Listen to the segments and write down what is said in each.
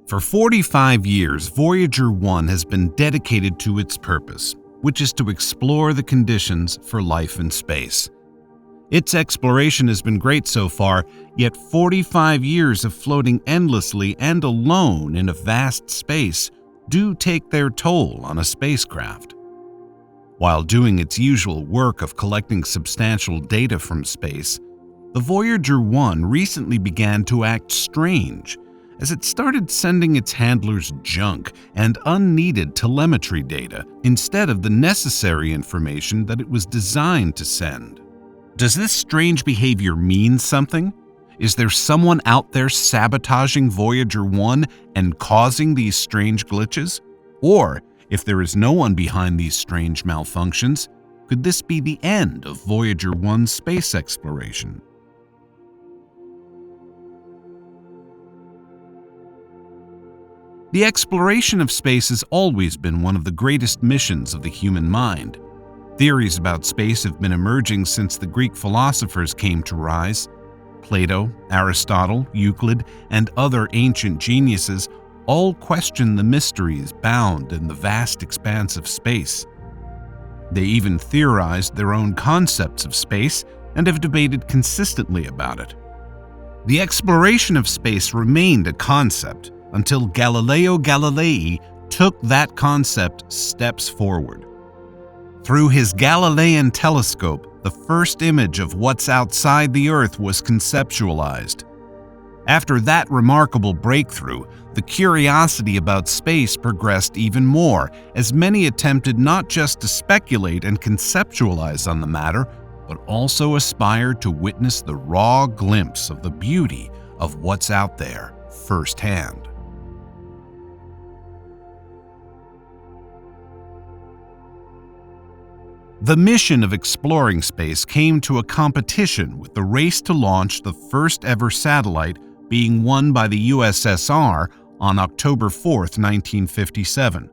For 45 years, Voyager 1 has been dedicated to its purpose, which is to explore the conditions for life in space. Its exploration has been great so far, yet 45 years of floating endlessly and alone in a vast space do take their toll on a spacecraft. While doing its usual work of collecting substantial data from space, the Voyager 1 recently began to act strange as it started sending its handlers junk and unneeded telemetry data instead of the necessary information that it was designed to send. Does this strange behavior mean something? Is there someone out there sabotaging Voyager 1 and causing these strange glitches? Or, if there is no one behind these strange malfunctions, could this be the end of Voyager 1's space exploration? The exploration of space has always been one of the greatest missions of the human mind. Theories about space have been emerging since the Greek philosophers came to rise. Plato, Aristotle, Euclid, and other ancient geniuses all question the mysteries bound in the vast expanse of space. They even theorized their own concepts of space and have debated consistently about it. The exploration of space remained a concept until Galileo Galilei took that concept steps forward. Through his Galilean telescope, the first image of what's outside the Earth was conceptualized. After that remarkable breakthrough, the curiosity about space progressed even more, as many attempted not just to speculate and conceptualize on the matter, but also aspired to witness the raw glimpse of the beauty of what's out there firsthand. The mission of exploring space came to a competition, with the race to launch the first ever satellite being won by the USSR on October 4, 1957.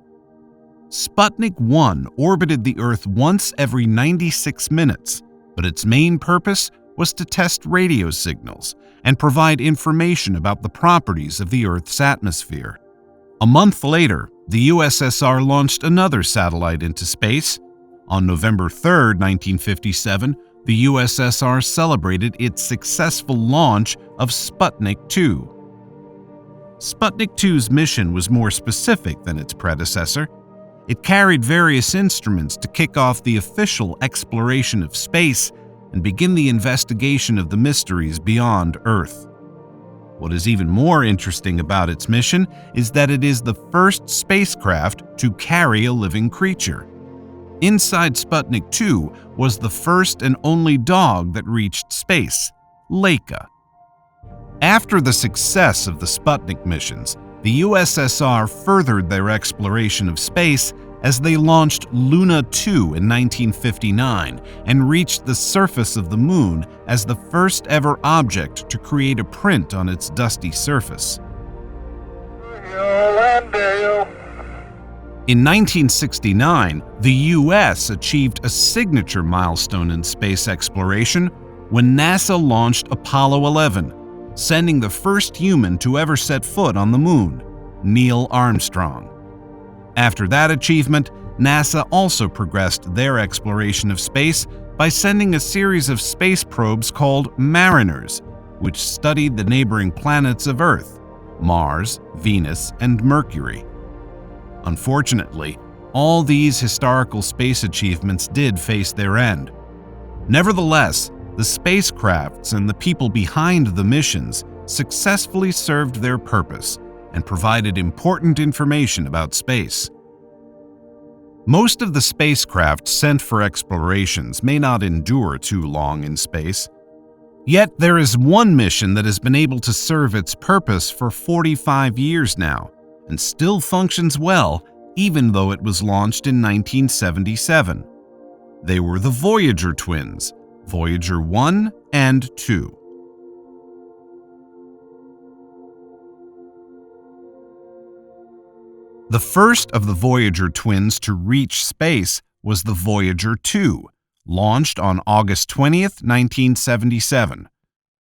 Sputnik 1 orbited the Earth once every 96 minutes, but its main purpose was to test radio signals and provide information about the properties of the Earth's atmosphere. A month later, the USSR launched another satellite into space. On November 3, 1957, the USSR celebrated its successful launch of Sputnik 2. Sputnik 2's mission was more specific than its predecessor. It carried various instruments to kick off the official exploration of space and begin the investigation of the mysteries beyond Earth. What is even more interesting about its mission is that it is the first spacecraft to carry a living creature. Inside Sputnik 2 was the first and only dog that reached space, Laika. After the success of the Sputnik missions, the USSR furthered their exploration of space as they launched Luna 2 in 1959 and reached the surface of the Moon as the first ever object to create a print on its dusty surface. In 1969, the U.S. achieved a signature milestone in space exploration when NASA launched Apollo 11, sending the first human to ever set foot on the Moon, Neil Armstrong. After that achievement, NASA also progressed their exploration of space by sending a series of space probes called Mariners, which studied the neighboring planets of Earth, Mars, Venus, and Mercury. Unfortunately, all these historical space achievements did face their end. Nevertheless, the spacecrafts and the people behind the missions successfully served their purpose and provided important information about space. Most of the spacecraft sent for explorations may not endure too long in space. Yet there is one mission that has been able to serve its purpose for 45 years now, and still functions well even though it was launched in 1977. They were the Voyager twins, Voyager 1 and 2. The first of the Voyager twins to reach space was the Voyager 2, launched on August 20, 1977.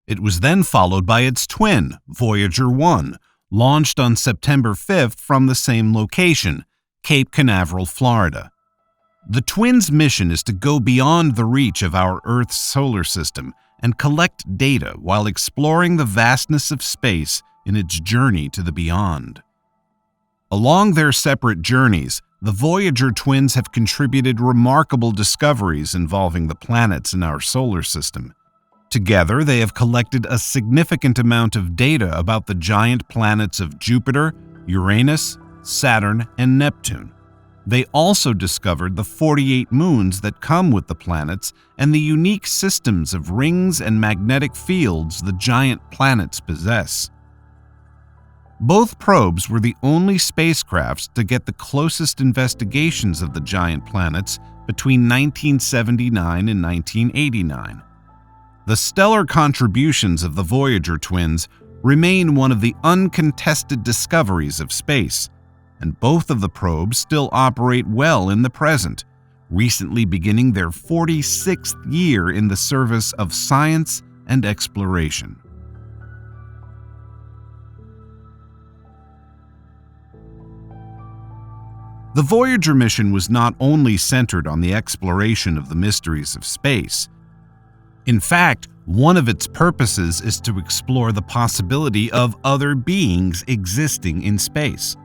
It was then followed by its twin, Voyager 1, launched on September 5th from the same location, Cape Canaveral, Florida. The Twins' mission is to go beyond the reach of our Earth's solar system and collect data while exploring the vastness of space in its journey to the beyond. Along their separate journeys, the Voyager twins have contributed remarkable discoveries involving the planets in our solar system. Together, they have collected a significant amount of data about the giant planets of Jupiter, Uranus, Saturn, and Neptune. They also discovered the 48 moons that come with the planets and the unique systems of rings and magnetic fields the giant planets possess. Both probes were the only spacecrafts to get the closest investigations of the giant planets between 1979 and 1989. The stellar contributions of the Voyager twins remain one of the uncontested discoveries of space, and both of the probes still operate well in the present, recently beginning their 46th year in the service of science and exploration. The Voyager mission was not only centered on the exploration of the mysteries of space. In fact, one of its purposes is to explore the possibility of other beings existing in space.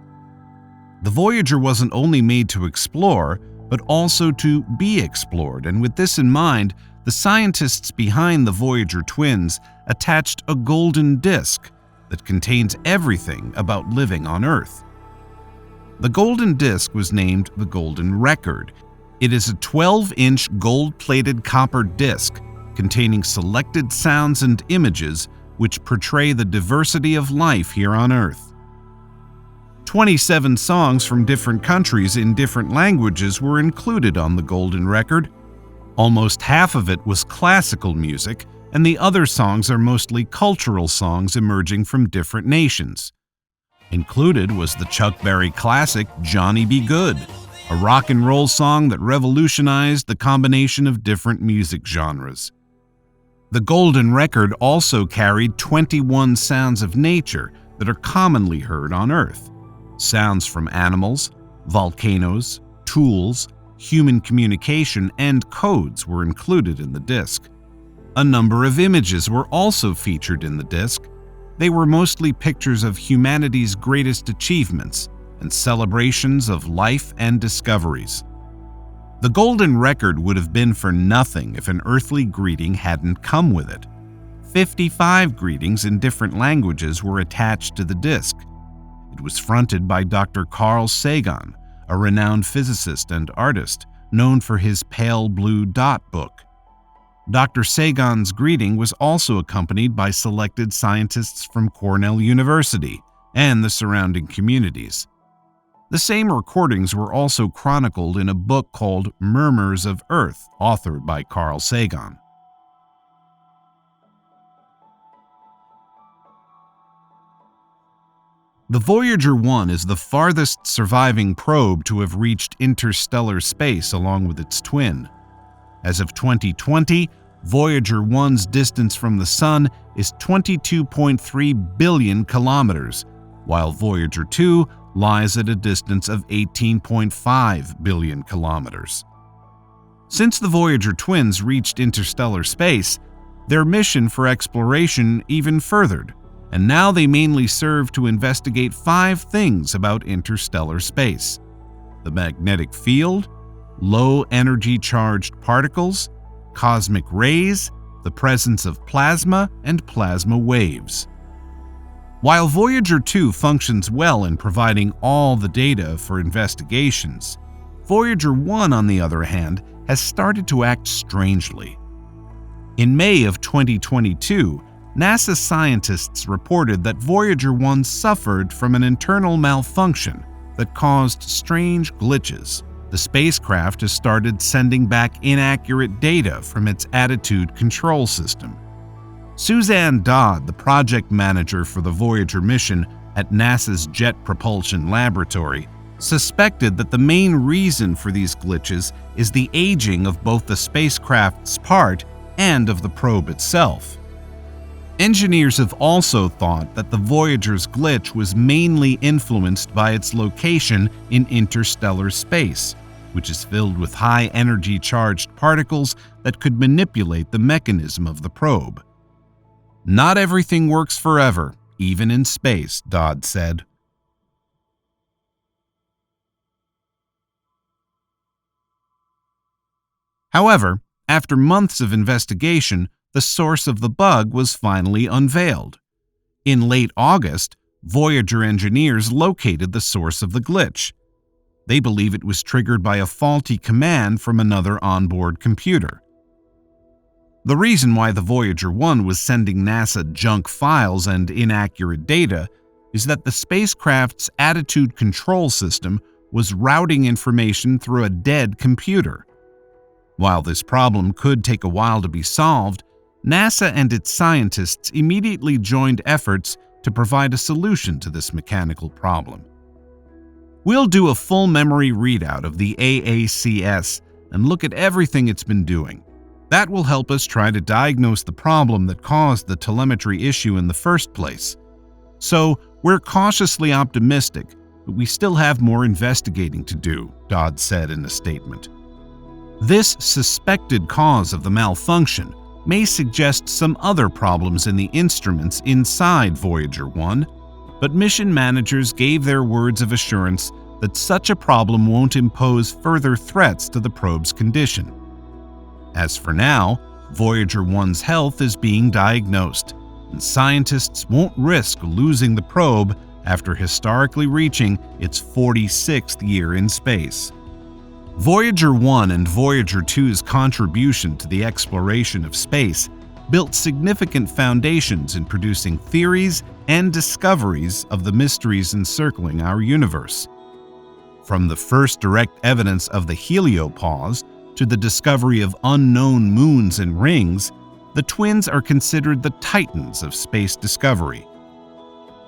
The Voyager wasn't only made to explore, but also to be explored, and with this in mind, the scientists behind the Voyager twins attached a golden disk that contains everything about living on Earth. The golden disk was named the Golden Record. It is a 12-inch gold-plated copper disk containing selected sounds and images which portray the diversity of life here on Earth. 27 songs from different countries in different languages were included on the Golden Record. Almost half of it was classical music, and the other songs are mostly cultural songs emerging from different nations. Included was the Chuck Berry classic Johnny Be Good, a rock and roll song that revolutionized the combination of different music genres. The Golden Record also carried 21 sounds of nature that are commonly heard on Earth. Sounds from animals, volcanoes, tools, human communication, and codes were included in the disc. A number of images were also featured in the disc. They were mostly pictures of humanity's greatest achievements and celebrations of life and discoveries. The Golden Record would have been for nothing if an earthly greeting hadn't come with it. 55 greetings in different languages were attached to the disc. It was fronted by Dr. Carl Sagan, a renowned physicist and artist known for his Pale Blue Dot book. Dr. Sagan's greeting was also accompanied by selected scientists from Cornell University and the surrounding communities. The same recordings were also chronicled in a book called Murmurs of Earth, authored by Carl Sagan. The Voyager 1 is the farthest surviving probe to have reached interstellar space along with its twin. As of 2020, Voyager 1's distance from the Sun is 22.3 billion kilometers, while Voyager 2 lies at a distance of 18.5 billion kilometers. Since the Voyager twins reached interstellar space, their mission for exploration even furthered, and now they mainly serve to investigate 5 things about interstellar space: the magnetic field, low-energy charged particles, cosmic rays, the presence of plasma, and plasma waves. While Voyager 2 functions well in providing all the data for investigations, Voyager 1, on the other hand, has started to act strangely. In May of 2022, NASA scientists reported that Voyager 1 suffered from an internal malfunction that caused strange glitches. The spacecraft has started sending back inaccurate data from its attitude control system. Suzanne Dodd, the project manager for the Voyager mission at NASA's Jet Propulsion Laboratory, suspected that the main reason for these glitches is the aging of both the spacecraft's part and of the probe itself. Engineers have also thought that the Voyager's glitch was mainly influenced by its location in interstellar space, which is filled with high-energy charged particles that could manipulate the mechanism of the probe. "Not everything works forever, even in space," Dodd said. However, after months of investigation, the source of the bug was finally unveiled. In late August, Voyager engineers located the source of the glitch. They believe it was triggered by a faulty command from another onboard computer. The reason why the Voyager 1 was sending NASA junk files and inaccurate data is that the spacecraft's attitude control system was routing information through a dead computer. While this problem could take a while to be solved, NASA and its scientists immediately joined efforts to provide a solution to this mechanical problem. We'll do a full memory readout of the AACS and look at everything it's been doing. That will help us try to diagnose the problem that caused the telemetry issue in the first place. So, we're cautiously optimistic, but we still have more investigating to do, Dodd said in a statement. This suspected cause of the malfunction may suggest some other problems in the instruments inside Voyager 1, but mission managers gave their words of assurance that such a problem won't impose further threats to the probe's condition. As for now, Voyager 1's health is being diagnosed, and scientists won't risk losing the probe after historically reaching its 46th year in space. Voyager 1 and Voyager 2's contribution to the exploration of space built significant foundations in producing theories and discoveries of the mysteries encircling our universe. From the first direct evidence of the heliopause to the discovery of unknown moons and rings, the twins are considered the titans of space discovery.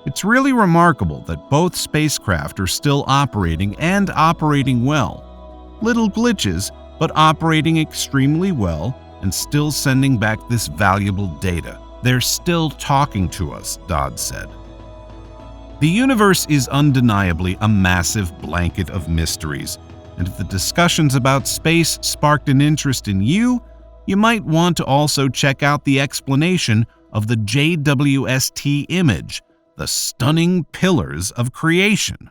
It's really remarkable that both spacecraft are still operating and operating well. Little glitches, but operating extremely well and still sending back this valuable data. They're still talking to us, Dodd said. The universe is undeniably a massive blanket of mysteries, and if the discussions about space sparked an interest in you, you might want to also check out the explanation of the JWST image, the stunning pillars of creation.